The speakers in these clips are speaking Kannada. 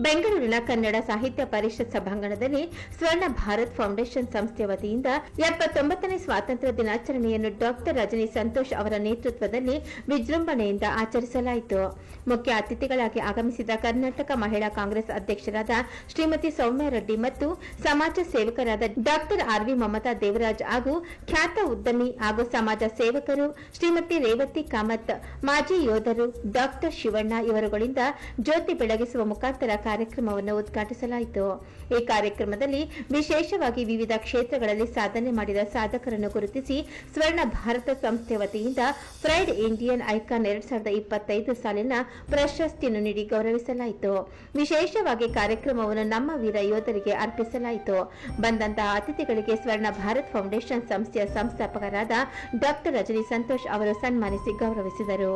ಬೆಂಗಳೂರಿನ ಕನ್ನಡ ಸಾಹಿತ್ಯ ಪರಿಷತ್ ಸಭಾಂಗಣದಲ್ಲಿ ಸ್ವರ್ಣ ಭಾರತ್ ಫೌಂಡೇಶನ್ ಸಂಸ್ಥೆ ವತಿಯಿಂದ 79ನೇ ಸ್ವಾತಂತ್ರ್ಯ ದಿನಾಚರಣೆಯನ್ನು ಡಾಕ್ಟರ್ ರಜನಿ ಸಂತೋಷ್ ಅವರ ನೇತೃತ್ವದಲ್ಲಿ ವಿಜೃಂಭಣೆಯಿಂದ ಆಚರಿಸಲಾಯಿತು. ಮುಖ್ಯ ಅತಿಥಿಗಳಾಗಿ ಆಗಮಿಸಿದ ಕರ್ನಾಟಕ ಮಹಿಳಾ ಕಾಂಗ್ರೆಸ್ ಅಧ್ಯಕ್ಷರಾದ ಶ್ರೀಮತಿ ಸೌಮ್ಯ ರೆಡ್ಡಿ ಮತ್ತು ಸಮಾಜ ಸೇವಕರಾದ ಡಾಕ್ಟರ್ ಆರ್ವಿ ಮಮತಾ ದೇವರಾಜ್ ಹಾಗೂ ಖ್ಯಾತ ಉದ್ಯಮಿ ಹಾಗೂ ಸಮಾಜ ಸೇವಕರು ಶ್ರೀಮತಿ ರೇವತಿ ಕಾಮತ್, ಮಾಜಿ ಯೋಧರು ಡಾಕ್ಟರ್ ಶಿವಣ್ಣ ಇವರುಗಳಿಂದ ಜ್ಯೋತಿ ಬೆಳಗಿಸುವ ಮುಖಾಂತರ ಕಾರ್ಯಕ್ರಮವನ್ನು ಉದ್ಘಾಟಿಸಲಾಯಿತು. ಈ ಕಾರ್ಯಕ್ರಮದಲ್ಲಿ ವಿಶೇಷವಾಗಿ ವಿವಿಧ ಕ್ಷೇತ್ರಗಳಲ್ಲಿ ಸಾಧನೆ ಮಾಡಿದ ಸಾಧಕರನ್ನು ಗುರುತಿಸಿ ಸ್ವರ್ಣ ಭಾರತ ಸಂಸ್ಥೆ ವತಿಯಿಂದ ಪ್ರೈಡ್ ಇಂಡಿಯನ್ ಐಕಾನ್ 2025 ಸಾಲಿನ ಪ್ರಶಸ್ತಿಯನ್ನು ನೀಡಿ ಗೌರವಿಸಲಾಯಿತು. ವಿಶೇಷವಾಗಿ ಕಾರ್ಯಕ್ರಮವನ್ನು ನಮ್ಮ ವೀರ ಯೋಧರಿಗೆ ಅರ್ಪಿಸಲಾಯಿತು. ಬಂದಂತಹ ಅತಿಥಿಗಳಿಗೆ ಸ್ವರ್ಣ ಭಾರತ್ ಫೌಂಡೇಶನ್ ಸಂಸ್ಥೆಯ ಸಂಸ್ಥಾಪಕರಾದ ಡಾಕ್ಟರ್ ರಜನಿ ಸಂತೋಷ್ ಅವರು ಸನ್ಮಾನಿಸಿ ಗೌರವಿಸಿದರು.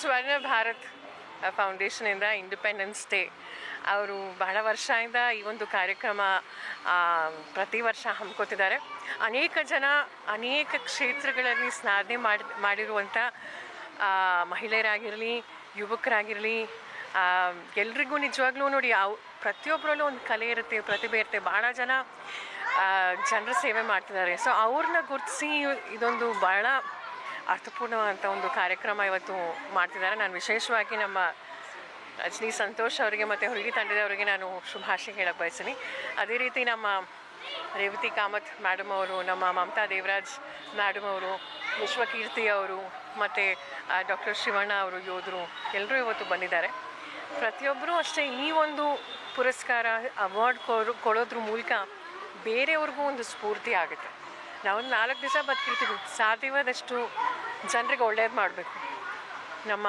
ಸ್ವರ್ಣ ಭಾರತ್ ಫೌಂಡೇಶನಿಂದ ಇಂಡಿಪೆಂಡೆನ್ಸ್ ಡೇ ಅವರು ಬಹಳ ವರ್ಷದಿಂದ ಈ ಒಂದು ಕಾರ್ಯಕ್ರಮ ಪ್ರತಿ ವರ್ಷ ಹಮ್ಮಿಕೊತಿದ್ದಾರೆ. ಅನೇಕ ಜನ ಅನೇಕ ಕ್ಷೇತ್ರಗಳಲ್ಲಿ ಸಾಧನೆ ಮಾಡಿರುವಂಥ ಮಹಿಳೆಯರಾಗಿರಲಿ, ಯುವಕರಾಗಿರಲಿ, ಎಲ್ರಿಗೂ ನಿಜವಾಗ್ಲೂ ನೋಡಿ ಪ್ರತಿಯೊಬ್ಬರಲ್ಲೂ ಒಂದು ಕಲೆ ಇರುತ್ತೆ, ಪ್ರತಿಭೆ ಇರುತ್ತೆ. ಭಾಳ ಜನ ಜನರ ಸೇವೆ ಮಾಡ್ತಿದ್ದಾರೆ. ಸೊ ಅವ್ರನ್ನ ಗುರುತಿಸಿ ಇದೊಂದು ಭಾಳ ಅರ್ಥಪೂರ್ಣವಾದಂಥ ಒಂದು ಕಾರ್ಯಕ್ರಮ ಇವತ್ತು ಮಾಡ್ತಿದ್ದಾರೆ. ನಾನು ವಿಶೇಷವಾಗಿ ನಮ್ಮ ರಜನಿ ಸಂತೋಷ್ ಅವರಿಗೆ ಮತ್ತು ಹುಡುಗಿ ತಂಡದವರಿಗೆ ನಾನು ಶುಭಾಶಯ ಹೇಳಕ್ಕೆ ಬಯಸ್ತೀನಿ. ಅದೇ ರೀತಿ ನಮ್ಮ ರೇವತಿ ಕಾಮತ್ ಮೇಡಮ್ ಅವರು, ನಮ್ಮ ಮಮತಾ ದೇವರಾಜ್ ಮೇಡಮ್ ಅವರು, ವಿಶ್ವಕೀರ್ತಿ ಅವರು ಮತ್ತು ಡಾಕ್ಟರ್ ಶಿವಣ್ಣ ಅವರು ಯೋಧರು ಎಲ್ಲರೂ ಇವತ್ತು ಬಂದಿದ್ದಾರೆ. ಪ್ರತಿಯೊಬ್ಬರೂ ಅಷ್ಟೇ ಈ ಒಂದು ಪುರಸ್ಕಾರ ಅವಾರ್ಡ್ ಕೊಡೋದ್ರ ಮೂಲಕ ಬೇರೆಯವ್ರಿಗೂ ಒಂದು ಸ್ಫೂರ್ತಿ ಆಗುತ್ತೆ. ನಾವೊಂದು 4 ದಿವಸ ಬದುಕಿರ್ತೀವಿ, ಸಾಧ್ಯವಾದಷ್ಟು ಜನರಿಗೆ ಒಳ್ಳೇದು ಮಾಡಬೇಕು. ನಮ್ಮ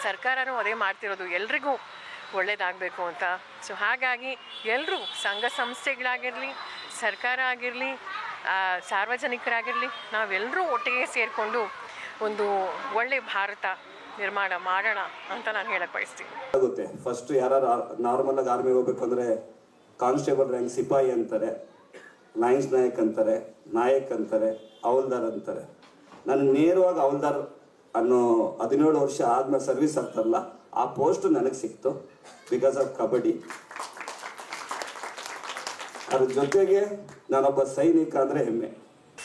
ಸರ್ಕಾರನೂ ಅದೇ ಮಾಡ್ತಿರೋದು, ಎಲ್ರಿಗೂ ಒಳ್ಳೇದಾಗಬೇಕು ಅಂತ. ಸೊ ಹಾಗಾಗಿ ಎಲ್ಲರೂ ಸಂಘ ಸಂಸ್ಥೆಗಳಾಗಿರಲಿ, ಸರ್ಕಾರ ಆಗಿರಲಿ, ಸಾರ್ವಜನಿಕರಾಗಿರಲಿ, ನಾವೆಲ್ಲರೂ ಒಟ್ಟಿಗೆ ಸೇರಿಕೊಂಡು ಒಂದು ಒಳ್ಳೆಯ ಭಾರತ ನಿರ್ಮಾಣ ಮಾಡೋಣ ಅಂತ ನಾನು ಹೇಳಕ್ಕೆ ಬಯಸ್ತೀನಿ. ಆಗುತ್ತೆ. ಫಸ್ಟ್ ಯಾರು ನಾರ್ಮಲ್ ಆಗಿ ಆರ್ಮಿಗೆ ಹೋಗ್ಬೇಕಂದ್ರೆ ಕಾನ್ಸ್ಟೇಬಲ್ ರ್ಯಾಂಕ್ ಸಿಪಾಯಿ ಅಂತಾರೆ, ಲೈನ್ಸ್ ನಾಯಕ್ ಅಂತಾರೆ, ನಾಯಕ್ ಅಂತಾರೆ, ಹವಲ್ದಾರ್ ಅಂತಾರೆ. ನನಗೆ ನೇರವಾಗಿ ಹವಲ್ದಾರ್ ಅನ್ನೋ 17 ವರ್ಷ ಆದ್ಮೇಲೆ ಸರ್ವಿಸ್ ಆಗ್ತಾರಲ್ಲ, ಆ ಪೋಸ್ಟ್ ನನಗೆ ಸಿಕ್ತು ಬಿಕಾಸ್ ಆಫ್ ಕಬಡ್ಡಿ. ಅದ್ರ ಜೊತೆಗೆ ನಾನೊಬ್ಬ ಸೈನಿಕ ಅಂದರೆ ಹೆಮ್ಮೆ.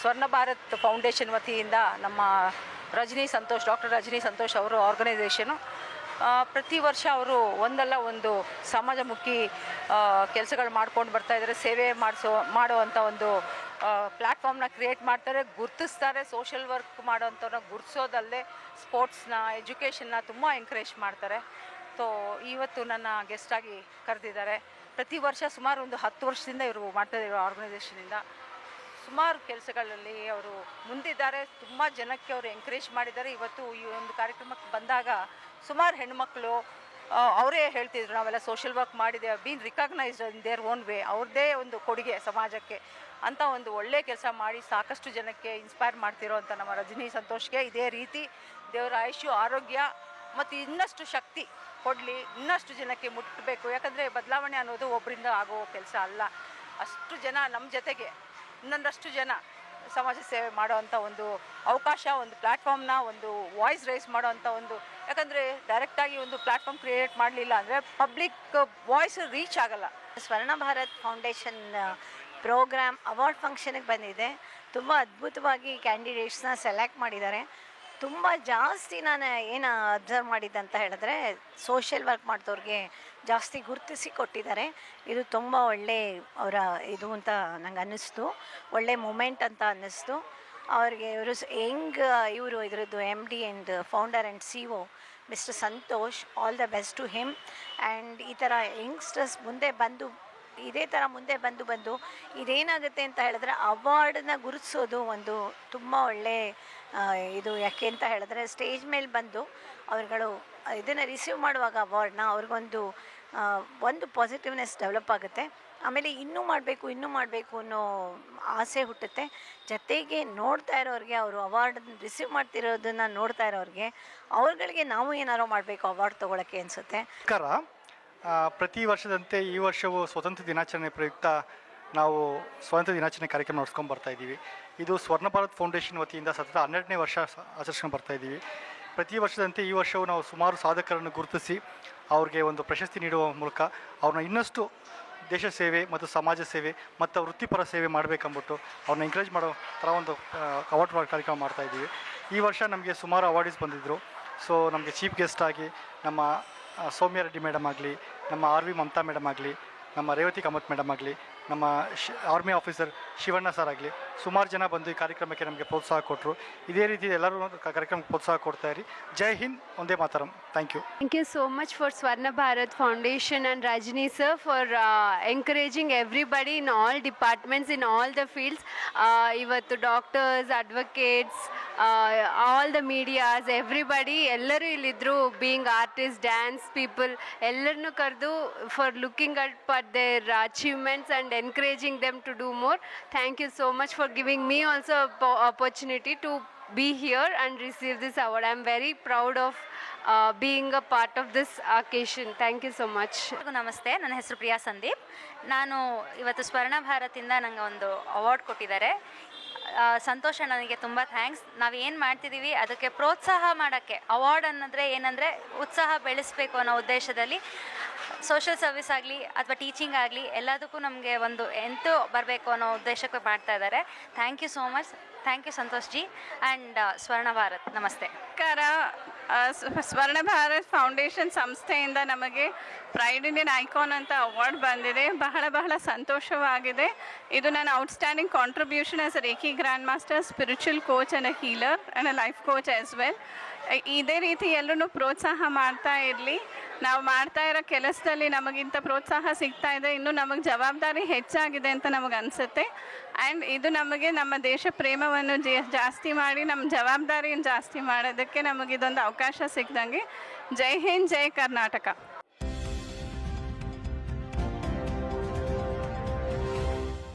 ಸ್ವರ್ಣ ಭಾರತ್ ಫೌಂಡೇಶನ್ ವತಿಯಿಂದ ನಮ್ಮ ಡಾಕ್ಟರ್ ರಜನಿ ಸಂತೋಷ್ ಅವರು ಆರ್ಗನೈಸೇಷನು ಪ್ರತಿ ವರ್ಷ ಅವರು ಒಂದಲ್ಲ ಒಂದು ಸಮಾಜಮುಖಿ ಕೆಲಸಗಳು ಮಾಡ್ಕೊಂಡು ಬರ್ತಾಯಿದ್ದಾರೆ. ಸೇವೆ ಮಾಡುವಂಥ ಒಂದು ಪ್ಲ್ಯಾಟ್ಫಾರ್ಮ್ನ ಕ್ರಿಯೇಟ್ ಮಾಡ್ತಾರೆ, ಗುರ್ತಿಸ್ತಾರೆ. ಸೋಷಿಯಲ್ ವರ್ಕ್ ಮಾಡೋವಂಥವ್ರನ್ನ ಗುರ್ತಿಸೋದಲ್ಲದೆ ಸ್ಪೋರ್ಟ್ಸ್ನ, ಎಜುಕೇಷನ್ನ ತುಂಬ ಎಂಕರೇಜ್ ಮಾಡ್ತಾರೆ. ಸೊ ಇವತ್ತು ನನ್ನ ಗೆಸ್ಟಾಗಿ ಕರೆದಿದ್ದಾರೆ. ಪ್ರತಿ ವರ್ಷ ಸುಮಾರು ಒಂದು 10 ವರ್ಷದಿಂದ ಇವರು ಮಾಡ್ತಾಯಿದ್ದಾರೆ. ಆರ್ಗನೈಸೇಷನಿಂದ ಸುಮಾರು ಕೆಲಸಗಳಲ್ಲಿ ಅವರು ಮುಂದಿದ್ದಾರೆ. ತುಂಬ ಜನಕ್ಕೆ ಅವರು ಎಂಕರೇಜ್ ಮಾಡಿದ್ದಾರೆ. ಇವತ್ತು ಈ ಒಂದು ಕಾರ್ಯಕ್ರಮಕ್ಕೆ ಬಂದಾಗ ಸುಮಾರು ಹೆಣ್ಮಕ್ಳು ಅವರೇ ಹೇಳ್ತಿದ್ರು, ನಾವೆಲ್ಲ ಸೋಷಿಯಲ್ ವರ್ಕ್ ಮಾಡಿದೆ, been recognised in their own way, ಅವ್ರದ್ದೇ ಒಂದು ಕೊಡುಗೆ ಸಮಾಜಕ್ಕೆ ಅಂತ ಒಂದು ಒಳ್ಳೆ ಕೆಲಸ ಮಾಡಿ ಸಾಕಷ್ಟು ಜನಕ್ಕೆ ಇನ್ಸ್ಪೈರ್ ಮಾಡ್ತಿರೋಂಥ ನಮ್ಮ ರಜನಿ ಸಂತೋಷ್ಗೆ ಇದೇ ರೀತಿ ದೇವರ ಆಯುಷ್ಯ, ಆರೋಗ್ಯ ಮತ್ತು ಇನ್ನಷ್ಟು ಶಕ್ತಿ ಕೊಡಲಿ, ಇನ್ನಷ್ಟು ಜನಕ್ಕೆ ಮುಟ್ಟಬೇಕು. ಯಾಕಂದರೆ ಬದಲಾವಣೆ ಅನ್ನೋದು ಒಬ್ಬರಿಂದ ಆಗೋ ಕೆಲಸ ಅಲ್ಲ. ಅಷ್ಟು ಜನ ನಮ್ಮ ಜೊತೆಗೆ ಇನ್ನೊಂದಷ್ಟು ಜನ ಸಮಾಜ ಸೇವೆ ಮಾಡೋವಂಥ ಒಂದು ಅವಕಾಶ, ಒಂದು ಪ್ಲ್ಯಾಟ್ಫಾರ್ಮ್ನ ಒಂದು ವಾಯ್ಸ್ ರೈಸ್ ಮಾಡೋವಂಥ ಒಂದು, ಯಾಕಂದರೆ ಡೈರೆಕ್ಟಾಗಿ ಒಂದು ಪ್ಲ್ಯಾಟ್ಫಾರ್ಮ್ ಕ್ರಿಯೇಟ್ ಮಾಡಲಿಲ್ಲ ಅಂದರೆ ಪಬ್ಲಿಕ್ ವಾಯ್ಸ್ ರೀಚ್ ಆಗಲ್ಲ. ಸ್ವರ್ಣ ಭಾರತ್ ಫೌಂಡೇಶನ್ ಪ್ರೋಗ್ರಾಮ್ ಅವಾರ್ಡ್ ಫಂಕ್ಷನ್ಗೆ ಬಂದಿದೆ. ತುಂಬ ಅದ್ಭುತವಾಗಿ ಕ್ಯಾಂಡಿಡೇಟ್ಸ್ನ ಸೆಲೆಕ್ಟ್ ಮಾಡಿದ್ದಾರೆ. ತುಂಬ ಜಾಸ್ತಿ ನಾನು ಏನು ಅಬ್ಸರ್ವ್ ಮಾಡಿದ್ದಂತ ಹೇಳಿದ್ರೆ ಸೋಷಿಯಲ್ ವರ್ಕ್ ಮಾಡಿದವ್ರಿಗೆ ಜಾಸ್ತಿ ಗುರುತಿಸಿ ಕೊಟ್ಟಿದ್ದಾರೆ. ಇದು ತುಂಬ ಒಳ್ಳೆ ಅವರ ಇದು ಅಂತ ನಂಗೆ ಅನ್ನಿಸ್ತು, ಒಳ್ಳೆ ಮೂಮೆಂಟ್ ಅಂತ ಅನ್ನಿಸ್ತು. ಅವ್ರಿಗೆ ಇವರು ಇದರದ್ದು MD and founder and CEO mister Santosh, all the best to him. And ಈ ಥರ ಯಂಗ್ಸ್ಟರ್ಸ್ ಮುಂದೆ ಬಂದು ಇದೇ ಥರ ಮುಂದೆ ಬಂದು ಇದೇನಾಗುತ್ತೆ ಅಂತ ಹೇಳಿದ್ರೆ ಅವಾರ್ಡನ್ನ ಗುರುತಿಸೋದು ಒಂದು ತುಂಬ ಒಳ್ಳೆ ಇದು. ಯಾಕೆ ಅಂತ ಹೇಳಿದ್ರೆ ಸ್ಟೇಜ್ ಮೇಲೆ ಬಂದು ಅವ್ರುಗಳು ಇದನ್ನು ರಿಸೀವ್ ಮಾಡುವಾಗ ಅವಾರ್ಡ್ನ ಅವ್ರಿಗೊಂದು ಒಂದು ಪಾಸಿಟಿವ್ನೆಸ್ ಡೆವಲಪ್ ಆಗುತ್ತೆ. ಆಮೇಲೆ ಇನ್ನೂ ಮಾಡಬೇಕು ಅನ್ನೋ ಆಸೆ ಹುಟ್ಟುತ್ತೆ. ಜೊತೆಗೆ ನೋಡ್ತಾ ಇರೋರಿಗೆ, ಅವರು ಅವಾರ್ಡ್ ರಿಸೀವ್ ಮಾಡ್ತಿರೋದನ್ನು ನೋಡ್ತಾ ಇರೋರಿಗೆ ಅವ್ರುಗಳಿಗೆ ನಾವು ಏನಾರು ಮಾಡಬೇಕು ಅವಾರ್ಡ್ ತೊಗೊಳಕ್ಕೆ ಅನಿಸುತ್ತೆ. ಪ್ರತಿ ವರ್ಷದಂತೆ ಈ ವರ್ಷವೂ ಸ್ವಾತಂತ್ರ್ಯ ದಿನಾಚರಣೆ ಪ್ರಯುಕ್ತ ನಾವು ಸ್ವಾತಂತ್ರ್ಯ ದಿನಾಚರಣೆ ಕಾರ್ಯಕ್ರಮ ನಡೆಸ್ಕೊಂಡು ಬರ್ತಾಯಿದ್ದೀವಿ. ಇದು ಸ್ವರ್ಣ ಭಾರತ್ ಫೌಂಡೇಶನ್ ವತಿಯಿಂದ ಸತತ 12ನೇ ವರ್ಷ ಆಚರಿಸ್ಕೊಂಡು ಬರ್ತಾಯಿದ್ದೀವಿ. ಪ್ರತಿ ವರ್ಷದಂತೆ ಈ ವರ್ಷವೂ ನಾವು ಸುಮಾರು ಸಾಧಕರನ್ನು ಗುರುತಿಸಿ ಅವ್ರಿಗೆ ಒಂದು ಪ್ರಶಸ್ತಿ ನೀಡುವ ಮೂಲಕ ಅವ್ರನ್ನ ಇನ್ನಷ್ಟು ದೇಶ ಸೇವೆ ಮತ್ತು ಸಮಾಜ ಸೇವೆ ಮತ್ತು ವೃತ್ತಿಪರ ಸೇವೆ ಮಾಡಬೇಕಂದ್ಬಿಟ್ಟು ಅವ್ರನ್ನ ಎಂಕರೇಜ್ ಮಾಡೋ ಥರ ಒಂದು ಅವಾರ್ಡ್ ಕಾರ್ಯಕ್ರಮ ಮಾಡ್ತಾಯಿದ್ದೀವಿ. ಈ ವರ್ಷ ನಮಗೆ ಸುಮಾರು ಅವಾರ್ಡೀಸ್ ಬಂದಿದ್ದರು. ಸೊ ನಮಗೆ ಚೀಫ್ ಗೆಸ್ಟ್ ಆಗಿ ನಮ್ಮ ಸೌಮ್ಯ ರೆಡ್ಡಿ ಮೇಡಮ್ ಆಗಲಿ, ನಮ್ಮ RV ಮಮತಾ ಮೇಡಮ್ ಆಗಲಿ, ನಮ್ಮ ರೇವತಿ ಕಾಮತ್ ಮೇಡಮ್ ಆಗಲಿ, ನಮ್ಮ ಆರ್ಮಿ ಆಫೀಸರ್ ಶಿವಣ್ಣ ಸರ್ ಆಗಲಿ, ಸುಮಾರು ಜನ ಬಂದು ಈ ಕಾರ್ಯಕ್ರಮಕ್ಕೆ ನಮಗೆ ಪ್ರೋತ್ಸಾಹ ಕೊಟ್ಟರು. ಇದೇ ರೀತಿ ಎಲ್ಲರೂ ಕಾರ್ಯಕ್ರಮಕ್ಕೆ ಪ್ರೋತ್ಸಾಹ ಕೊಡ್ತಾ ಇರಿ. ಜೈ Hind, Vande Mataram. Thank you. Thank you so much for Swarna Bharat Foundation and Rajni sir for encouraging everybody in all departments, in all the fields. Ivattu doctors, advocates, all the medias, everybody ಎಲ್ಲರೂ ಇಲ್ಲಿದ್ರು, being artists, dance people, ಎಲ್ಲರನ್ನು ಕರೆದು for looking at their achievements and encouraging them to do more. Thank you so much for giving me also opportunity to be here and receive this award. I am very proud of being a part of this occasion. Thank you so much. ನಮಸ್ತೆ, ನನ್ನ ಹೆಸರು ಪ್ರಿಯಾ ಸಂದೀಪ್. ನಾನು ಇವತ್ತು ಸ್ವರ್ಣ ಭಾರತಿಂದ ನನಗೆ ಒಂದು ಅವಾರ್ಡ್ ಕೊಟ್ಟಿದ್ದಾರೆ. ಸಂತೋಷ, ನನಗೆ ತುಂಬ ಥ್ಯಾಂಕ್ಸ್. ನಾವು ಏನು ಮಾಡ್ತಿದ್ದೀವಿ ಅದಕ್ಕೆ ಪ್ರೋತ್ಸಾಹ ಮಾಡೋಕ್ಕೆ ಅವಾರ್ಡ್ ಅನ್ನೋದ್ರೆ ಏನಂದರೆ ಉತ್ಸಾಹ ಬೆಳೆಸಬೇಕು ಅನ್ನೋ ಉದ್ದೇಶದಲ್ಲಿ ಸೋಷಿಯಲ್ ಸರ್ವಿಸ್ ಆಗಲಿ ಅಥವಾ ಟೀಚಿಂಗ್ ಆಗಲಿ ಎಲ್ಲದಕ್ಕೂ ನಮಗೆ ಒಂದು ಎಂತೂ ಬರಬೇಕು ಅನ್ನೋ ಉದ್ದೇಶಕ್ಕೆ ಮಾಡ್ತಾ ಇದ್ದಾರೆ. Thank you so much. Thank you Santosh ji and Swarna Bharat. ನಮಸ್ತೆ. ಸ್ವರ್ಣ ಭಾರತ್ ಫೌಂಡೇಶನ್ ಸಂಸ್ಥೆಯಿಂದ ನಮಗೆ ಪ್ರೈಡ್ ಇಂಡಿಯನ್ ಐಕಾನ್ ಅಂತ ಅವಾರ್ಡ್ ಬಂದಿದೆ. ಬಹಳ ಸಂತೋಷವಾಗಿದೆ. ಇದು ನನ್ನ outstanding contribution as a reiki grand master, spiritual coach and a healer and a life coach as well. ಇದೇ ರೀತಿ ಎಲ್ಲರೂ ಪ್ರೋತ್ಸಾಹ ಮಾಡ್ತಾ ಇರಲಿ. ನಾವು ಮಾಡ್ತಾ ಇರೋ ಕೆಲಸದಲ್ಲಿ ನಮಗಿಂತ ಪ್ರೋತ್ಸಾಹ ಸಿಗ್ತಾ ಇದೆ, ಇನ್ನೂ ನಮಗೆ ಜವಾಬ್ದಾರಿ ಹೆಚ್ಚಾಗಿದೆ ಅಂತ ನಮಗೆ ಅನಿಸುತ್ತೆ. ಆ್ಯಂಡ್ ಇದು ನಮಗೆ ನಮ್ಮ ದೇಶ ಪ್ರೇಮವನ್ನು ಜಾಸ್ತಿ ಮಾಡಿ ನಮ್ಮ ಜವಾಬ್ದಾರಿಯನ್ನು ಜಾಸ್ತಿ ಮಾಡೋದಕ್ಕೆ ನಮಗಿದೊಂದು ಅವಕಾಶ ಸಿಕ್ಕಿದಂಗೆ. ಜೈ ಹಿಂದ್, ಜೈ ಕರ್ನಾಟಕ.